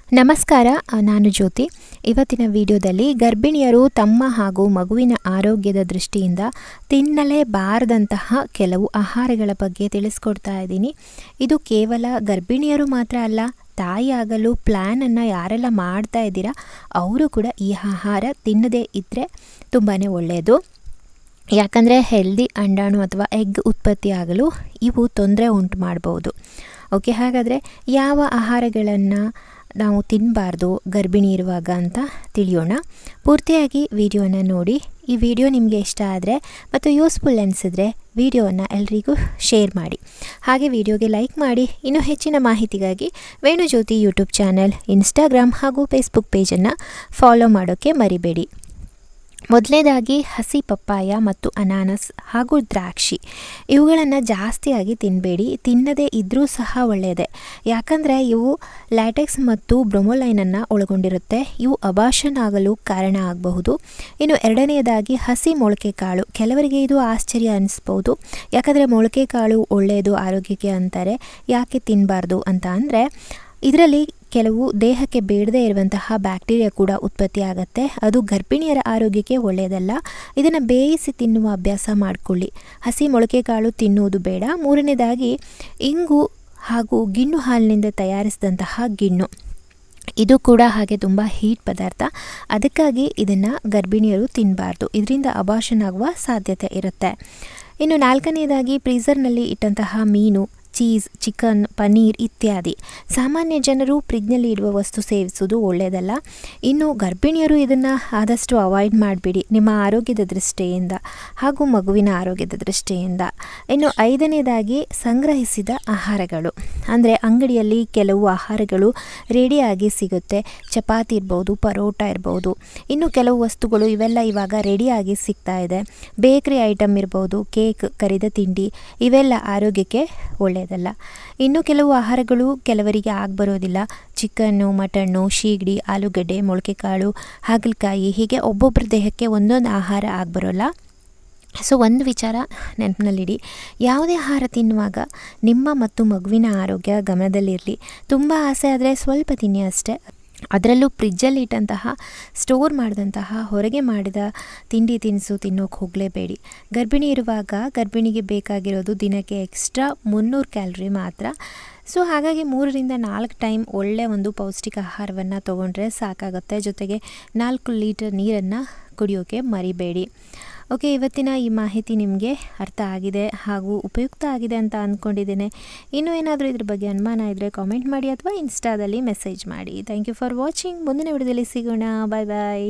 ನಮಸ್ಕಾರ, ನಾನು ಜ್ಯೋತಿ. ಇವತ್ತಿನ ವಿಡಿಯೋದಲ್ಲಿ ಗರ್ಭಿಣಿಯರು ತಮ್ಮ ಹಾಗೂ ಮಗುವಿನ ಆರೋಗ್ಯದ ದೃಷ್ಟಿಯಿಂದ ತಿನ್ನಲೇಬಾರದಂತಹ ಕೆಲವು ಆಹಾರಗಳ ಬಗ್ಗೆ ತಿಳಿಸ್ಕೊಡ್ತಾ ಇದ್ದೀನಿ. ಇದು ಕೇವಲ ಗರ್ಭಿಣಿಯರು ಮಾತ್ರ ಅಲ್ಲ, ತಾಯಿಯಾಗಲು ಪ್ಲ್ಯಾನನ್ನು ಯಾರೆಲ್ಲ ಮಾಡ್ತಾ ಇದ್ದೀರಾ ಅವರು ಕೂಡ ಈ ಆಹಾರ ತಿನ್ನದೇ ಇದ್ದರೆ ತುಂಬಾ ಒಳ್ಳೆಯದು. ಯಾಕಂದರೆ ಹೆಲ್ದಿ ಅಂಡಾಣು ಅಥವಾ ಎಗ್ ಉತ್ಪತ್ತಿ ಆಗಲು ಇವು ತೊಂದರೆ ಉಂಟು ಮಾಡ್ಬೋದು. ಓಕೆ, ಹಾಗಾದರೆ ಯಾವ ಆಹಾರಗಳನ್ನು ನಾವು ತಿನ್ನಬಾರ್ದು ಗರ್ಭಿಣಿ ಇರುವಾಗ ಅಂತ ತಿಳಿಯೋಣ. ಪೂರ್ತಿಯಾಗಿ ವಿಡಿಯೋನ ನೋಡಿ. ಈ ವಿಡಿಯೋ ನಿಮಗೆ ಇಷ್ಟ ಆದರೆ ಮತ್ತು ಯೂಸ್ಫುಲ್ ಅನಿಸಿದ್ರೆ ವಿಡಿಯೋವನ್ನು ಎಲ್ರಿಗೂ ಶೇರ್ ಮಾಡಿ. ಹಾಗೆ ವಿಡಿಯೋಗೆ ಲೈಕ್ ಮಾಡಿ. ಇನ್ನೂ ಹೆಚ್ಚಿನ ಮಾಹಿತಿಗಾಗಿ ವೇಣುಜ್ಯೋತಿ ಯೂಟ್ಯೂಬ್ ಚಾನಲ್, ಇನ್ಸ್ಟಾಗ್ರಾಮ್ ಹಾಗೂ ಫೇಸ್ಬುಕ್ ಪೇಜನ್ನು ಫಾಲೋ ಮಾಡೋಕ್ಕೆ ಮರಿಬೇಡಿ. ಮೊದಲನೇದಾಗಿ ಹಸಿ ಪಪ್ಪಾಯ ಮತ್ತು ಅನಾನಸ್ ಹಾಗೂ ದ್ರಾಕ್ಷಿ ಇವುಗಳನ್ನು ಜಾಸ್ತಿಯಾಗಿ ತಿನ್ನಬೇಡಿ. ತಿನ್ನದೇ ಇದ್ದರೂ ಸಹ ಒಳ್ಳೆಯದೇ, ಯಾಕಂದರೆ ಇವು ಲ್ಯಾಟೆಕ್ಸ್ ಮತ್ತು ಬ್ರೊಮೊಲೈನನ್ನು ಒಳಗೊಂಡಿರುತ್ತೆ. ಇವು ಅಬಾರ್ಷನ್ ಆಗಲು ಕಾರಣ ಆಗಬಹುದು. ಇನ್ನು ಎರಡನೆಯದಾಗಿ ಹಸಿ ಮೊಳಕೆ ಕಾಳು. ಕೆಲವರಿಗೆ ಇದು ಆಶ್ಚರ್ಯ ಅನ್ನಿಸ್ಬೋದು, ಯಾಕಂದರೆ ಮೊಳಕೆ ಕಾಳು ಒಳ್ಳೆಯದು ಆರೋಗ್ಯಕ್ಕೆ ಅಂತಾರೆ. ಯಾಕೆ ತಿನ್ನಬಾರ್ದು ಅಂತ ಅಂದರೆ ಇದರಲ್ಲಿ ಕೆಲವು ದೇಹಕ್ಕೆ ಬೇಡದೇ ಇರುವಂತಹ ಬ್ಯಾಕ್ಟೀರಿಯಾ ಕೂಡ ಉತ್ಪತ್ತಿ ಆಗುತ್ತೆ. ಅದು ಗರ್ಭಿಣಿಯರ ಆರೋಗ್ಯಕ್ಕೆ ಒಳ್ಳೆಯದಲ್ಲ. ಇದನ್ನು ಬೇಯಿಸಿ ತಿನ್ನುವ ಅಭ್ಯಾಸ ಮಾಡಿಕೊಳ್ಳಿ. ಹಸಿ ಮೊಳಕೆ ಕಾಳು ತಿನ್ನುವುದು ಬೇಡ. ಮೂರನೇದಾಗಿ ಇಂಗು ಹಾಗೂ ಗಿಣ್ಣು ಹಾಲಿನಿಂದ ತಯಾರಿಸಿದಂತಹ ಗಿಣ್ಣು, ಇದು ಕೂಡ ಹಾಗೆ ತುಂಬ ಹೀಟ್ ಪದಾರ್ಥ. ಅದಕ್ಕಾಗಿ ಇದನ್ನು ಗರ್ಭಿಣಿಯರು ತಿನ್ನಬಾರ್ದು. ಇದರಿಂದ ಅಬಾರ್ಷನ್ ಆಗುವ ಸಾಧ್ಯತೆ ಇರುತ್ತೆ. ಇನ್ನು ನಾಲ್ಕನೆಯದಾಗಿ ಫ್ರೀಝರ್ನಲ್ಲಿ ಇಟ್ಟಂತಹ ಮೀನು, ಚೀಸ್, ಚಿಕನ್, ಪನ್ನೀರ್ ಇತ್ಯಾದಿ ಸಾಮಾನ್ಯ ಜನರು ಫ್ರಿಜ್ನಲ್ಲಿ ಇಡುವ ವಸ್ತು ಸೇವಿಸುವುದು ಒಳ್ಳೆಯದಲ್ಲ. ಇನ್ನು ಗರ್ಭಿಣಿಯರು ಇದನ್ನು ಆದಷ್ಟು ಅವಾಯ್ಡ್ ಮಾಡಿಬಿಡಿ, ನಿಮ್ಮ ಆರೋಗ್ಯದ ದೃಷ್ಟಿಯಿಂದ ಹಾಗೂ ಮಗುವಿನ ಆರೋಗ್ಯದ ದೃಷ್ಟಿಯಿಂದ. ಇನ್ನು ಐದನೇದಾಗಿ ಸಂಗ್ರಹಿಸಿದ ಆಹಾರಗಳು, ಅಂದರೆ ಅಂಗಡಿಯಲ್ಲಿ ಕೆಲವು ಆಹಾರಗಳು ರೆಡಿಯಾಗಿ ಸಿಗುತ್ತೆ. ಚಪಾತಿ ಇರ್ಬೋದು, ಪರೋಟ ಇರ್ಬೋದು, ಇನ್ನು ಕೆಲವು ವಸ್ತುಗಳು ಇವೆಲ್ಲ ಇವಾಗ ರೆಡಿಯಾಗಿ ಸಿಗ್ತಾ ಇದೆ. ಬೇಕ್ರಿ ಐಟಮ್ ಇರ್ಬೋದು, ಕೇಕ್, ಕರಿದ ತಿಂಡಿ, ಇವೆಲ್ಲ ಆರೋಗ್ಯಕ್ಕೆ ಒಳ್ಳೆಯದಲ್ಲ. ಇನ್ನು ಕೆಲವು ಆಹಾರಗಳು ಕೆಲವರಿಗೆ ಆಗಬರೋದಿಲ್ಲ. ಚಿಕನ್ನು, ಮಟನ್ನು, ಶೀಗಡಿ, ಆಲೂಗಡ್ಡೆ, ಮೊಳಕೆಕಾಳು, ಹಾಗಲಕಾಯಿ, ಹೀಗೆ ಒಬ್ಬೊಬ್ಬರ ದೇಹಕ್ಕೆ ಒಂದೊಂದು ಆಹಾರ ಆಗಬರೋಲ್ಲ. ಸೊ ಒಂದು ವಿಚಾರ ನೆನಪಿನಲ್ಲಿಡಿ, ಯಾವುದೇ ಆಹಾರ ತಿನ್ನುವಾಗ ನಿಮ್ಮ ಮತ್ತು ಮಗುವಿನ ಆರೋಗ್ಯ ಗಮನದಲ್ಲಿರಲಿ. ತುಂಬ ಆಸೆ ಆದರೆ ಸ್ವಲ್ಪ ತಿನ್ನಿ ಅಷ್ಟೇ. ಅದರಲ್ಲೂ ಫ್ರಿಜ್ಜಲ್ಲಿ ಇಟ್ಟಂತಹ ಸ್ಟೋರ್ ಮಾಡಿದಂತಹ ಹೊರಗೆ ಮಾಡಿದ ತಿಂಡಿ ತಿನಿಸು ತಿನ್ನೋಕೆ ಹೋಗಲೇಬೇಡಿ. ಗರ್ಭಿಣಿ ಇರುವಾಗ ಗರ್ಭಿಣಿಗೆ ಬೇಕಾಗಿರೋದು ದಿನಕ್ಕೆ ಎಕ್ಸ್ಟ್ರಾ 300 ಕ್ಯಾಲರಿ ಮಾತ್ರ. ಸೊ ಹಾಗಾಗಿ 3ರಿಂದ 4 ಟೈಮ್ ಒಳ್ಳೆಯ ಒಂದು ಪೌಷ್ಟಿಕ ಆಹಾರವನ್ನು ತೊಗೊಂಡ್ರೆ ಸಾಕಾಗುತ್ತೆ. ಜೊತೆಗೆ 4 ಲೀಟರ್ ನೀರನ್ನು ಕುಡಿಯೋಕ್ಕೆ ಮರಿಬೇಡಿ. ಓಕೆ, ಇವತ್ತಿನ ಈ ಮಾಹಿತಿ ನಿಮಗೆ ಅರ್ಥ ಆಗಿದೆ ಹಾಗೂ ಉಪಯುಕ್ತ ಆಗಿದೆ ಅಂತ ಅಂದ್ಕೊಂಡಿದ್ದೇನೆ. ಇನ್ನೂ ಏನಾದರೂ ಇದ್ರ ಬಗ್ಗೆ ಅನುಮಾನ ಇದ್ದರೆ ಕಾಮೆಂಟ್ ಮಾಡಿ ಅಥವಾ ಇನ್ಸ್ಟಾದಲ್ಲಿ ಮೆಸೇಜ್ ಮಾಡಿ. Thank you for watching. ಮುಂದಿನ ವಿಡಿಯೋದಲ್ಲಿ ಸಿಗೋಣ. ಬಾಯ್ ಬಾಯ್.